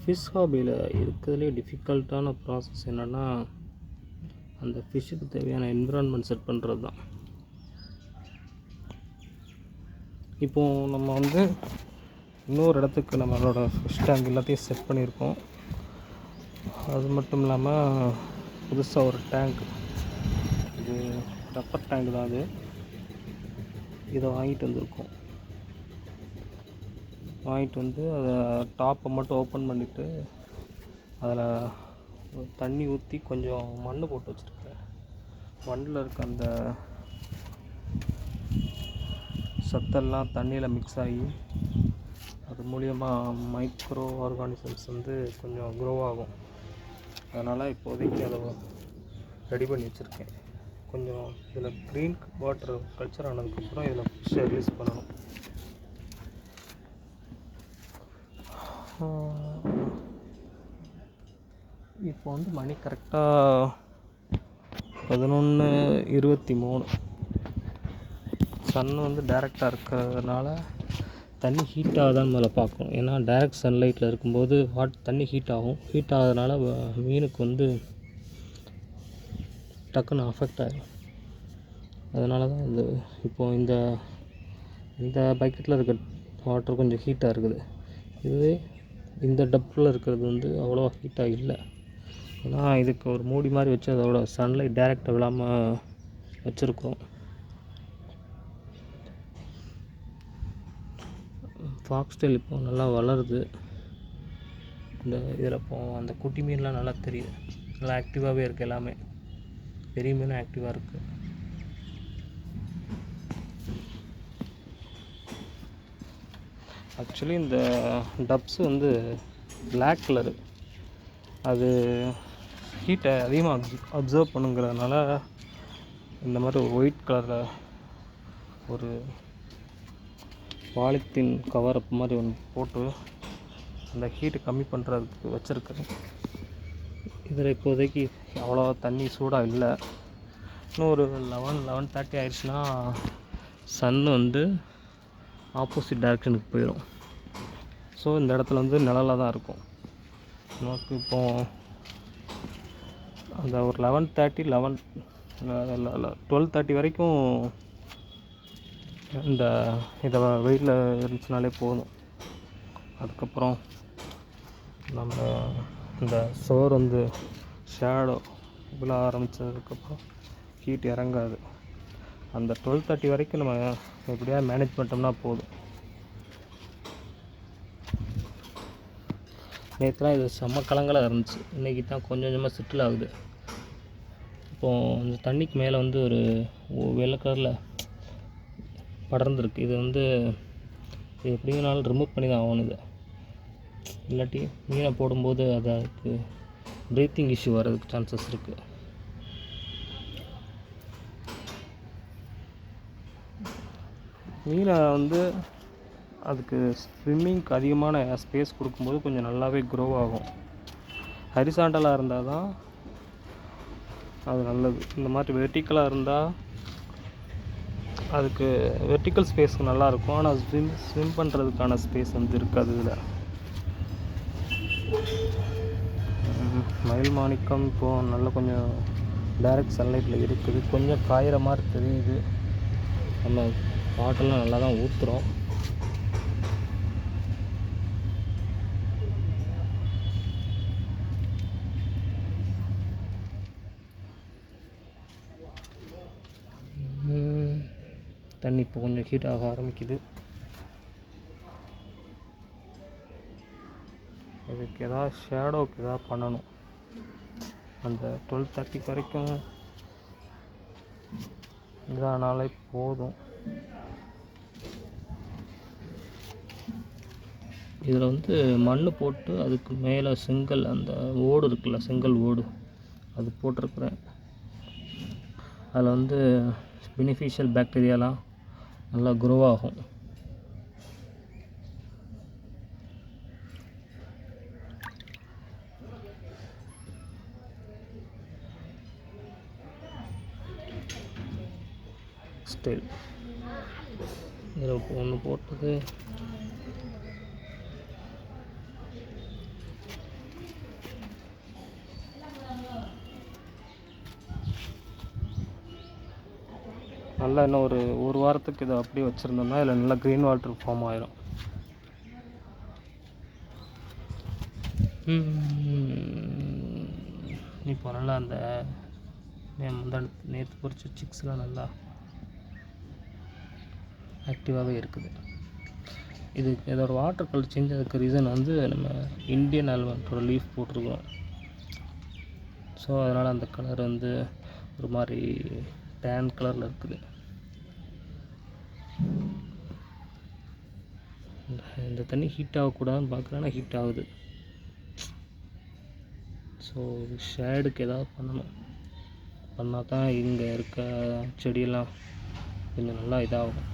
Fish ஹாபியில் இருக்கிறதுலே டிஃபிகல்ட்டான process என்னென்னா அந்த ஃபிஷ்ஷுக்கு தேவையான என்விரான்மெண்ட் செட் பண்ணுறது தான். இப்போது நம்ம வந்து இன்னொரு இடத்துக்கு நம்மளோட ஃபிஷ் டேங்க் எல்லாத்தையும் செட் பண்ணியிருக்கோம். அது மட்டும் இல்லாமல் புதுசாக ஒரு டேங்க், இது ரப்பர் டேங்க் தான், அது இதை வாங்கிட்டு வந்திருக்கோம். வாங்கிட்டு வந்து அதை டாப்பை மட்டும் ஓப்பன் பண்ணிவிட்டு அதில் தண்ணி ஊற்றி கொஞ்சம் மண் போட்டு வச்சுருக்கேன். மண்ணில் இருக்க அந்த சத்தெல்லாம் தண்ணியில் மிக்ஸ் ஆகி அது மூலியமாக மைக்ரோ ஆர்கானிசம்ஸ் வந்து கொஞ்சம் க்ரோ ஆகும். அதனால் இப்போதைக்கு அதை ரெடி பண்ணி வச்சுருக்கேன். கொஞ்சம் இதில் க்ரீன் வாட்டர் கல்ச்சர் ஆனதுக்கப்புறம் இதில் ஃபிஷ்ஷை ரிலீஸ் பண்ணணும். இப்போ வந்து மணி கரெக்டாக 11:23. சன் வந்து டைரெக்டாக இருக்கிறதுனால தண்ணி ஹீட் ஆகுதான்னு மேலே பார்க்கணும். ஏன்னா டைரெக்ட் சன்லைட்டில் இருக்கும்போது தண்ணி ஹீட் ஆகும். ஹீட் ஆகிறதுனால மீனுக்கு வந்து டக்குன்னு அஃபெக்ட் ஆகிடும். அதனால தான் இப்போது இந்த பக்கெட்டில் இருக்க வாட்டர் கொஞ்சம் ஹீட்டாக இருக்குது. இதுவே இந்த டப்பில் இருக்கிறது வந்து அவ்வளோவா ஹீட்டாக இல்லை. ஏன்னா இதுக்கு ஒரு மூடி மாதிரி வச்சு அதோட சன்லைட் டைரெக்டாக விழாமல் வச்சுருக்கோம். ஃபாக்ஸ்டெயில் இப்போ நல்லா வளருது. இதில் இப்போ அந்த குட்டி மீன்லாம் நல்லா தெரியுது. நல்லா ஆக்டிவாகவே இருக்குது. எல்லாமே பெரிய மீனும் ஆக்டிவாக இருக்குது. ஆக்சுவலி இந்த டப்ஸ் வந்து பிளாக் கலரு, அது ஹீட்டை அதிகமாக அப்சர்வ் பண்ணுங்கிறதுனால இந்த மாதிரி ஒரு ஒயிட் கலரில் ஒரு பாலித்தீன் கவர் மாதிரி ஒன்று போட்டு அந்த ஹீட்டை கம்மி பண்ணுறதுக்கு வச்சுருக்கேன். இதில் இப்போதைக்கு அவ்வளோ தண்ணி சூடாக இல்லை. இன்னும் ஒரு 11:30 ஆயிடுச்சுன்னா சன் வந்து ஆப்போசிட் டைரெக்ஷனுக்கு போயிடும். ஸோ இந்த இடத்துல வந்து நிழலாக தான் இருக்கும். நமக்கு இப்போது அந்த ஒரு 12:30 வரைக்கும் இதை வெயிலில் இருந்துச்சுனாலே போதும். அதுக்கப்புறம் நம்ம இந்த சோறு வந்து ஷேடோ விழ ஆரம்பித்ததுக்கப்புறம் ஹீட் இறங்காது. அந்த 12:30 வரைக்கும் நம்ம எப்படியாவது மேனேஜ் பண்ணிட்டோம்னா போதும். நேற்றுலாம் இது செம்ம கலங்கலாக இருந்துச்சு. இன்றைக்கி தான் கொஞ்சம் கொஞ்சமாக செட்டில் ஆகுது. இப்போது அந்த தண்ணிக்கு மேலே வந்து ஒரு வெள்ளை கலரில் படர்ந்துருக்கு. இது வந்து எப்படிங்கனாலும் ரிமூவ் பண்ணி தான் ஆகணும். இதை இல்லாட்டி மீனை போடும்போது அதுக்கு ப்ரீத்திங் இஷ்யூ வர்றதுக்கு சான்சஸ் இருக்குது. மீனை வந்து அதுக்கு ஸ்விம்மிங்க்கு அதிகமான ஸ்பேஸ் கொடுக்கும்போது கொஞ்சம் நல்லாவே க்ரோ ஆகும். ஹரிசாண்டலாக இருந்தால் தான் அது நல்லது. இந்த மாதிரி வெர்டிக்கலாக இருந்தால் அதுக்கு வெர்டிக்கல் ஸ்பேஸ் நல்லாயிருக்கும். ஆனால் ஸ்விம் பண்ணுறதுக்கான ஸ்பேஸ் வந்து இருக்காது. இதில் மயில் மாணிக்கம் இப்போது நல்லா கொஞ்சம் டைரக்ட் சன்லைட்டில் இருக்குது. கொஞ்சம் காயிற மாதிரி தெரியுது. நம்ம வாட்டர்லாம் நல்லா தான் ஊற்றுறோம். தண்ணி இப்போ கொஞ்சம் ஹீட் ஆக ஆரம்பிக்குது. இதுக்கு எதாவது ஷேடோவுக்கு எதாவது பண்ணணும். அந்த 12:30 வரைக்கும் இதானாலே போதும். இதில் வந்து மண் போட்டு அதுக்கு மேலே செங்கல், அந்த ஓடு இருக்குல்ல, செங்கல் ஓடு, அது போட்டிருக்குறேன். அதில் வந்து பெனிஃபிஷியல் பாக்டீரியாலாம் நல்லா க்ரோ ஆகும். ஸ்டைல் இதில் ஒன்று போட்டது நல்லா இன்னும் ஒரு வாரத்துக்கு இதை அப்படியே வச்சுருந்தோம்னா இதில் நல்லா க்ரீன் வாட்டர் ஃபார்ம் ஆயிரும். இப்போ நல்லா அந்த நேற்று பொறிச்ச சிக்ஸ்லாம் நல்லா ஆக்டிவாகவே இருக்குது. இதோட வாட்டர் கலர் சேஞ்ச் ஆகிறதுக்கு ரீசன் வந்து நம்ம இந்தியன் ஆல்மண்டோட லீஃப் போட்டிருக்கோம். ஸோ அதனால் அந்த கலர் வந்து ஒரு மாதிரி டேன் கலரில் இருக்குது. இந்த தண்ணி ஹீட் ஆகக்கூடாதுன்னு பார்க்குறேன், ஆனால் ஹீட் ஆகுது. ஸோ ஷேடுக்கு ஏதாவது பண்ணால் தான் இங்கே இருக்க செடியெல்லாம் கொஞ்சம் நல்லா இதாகும்.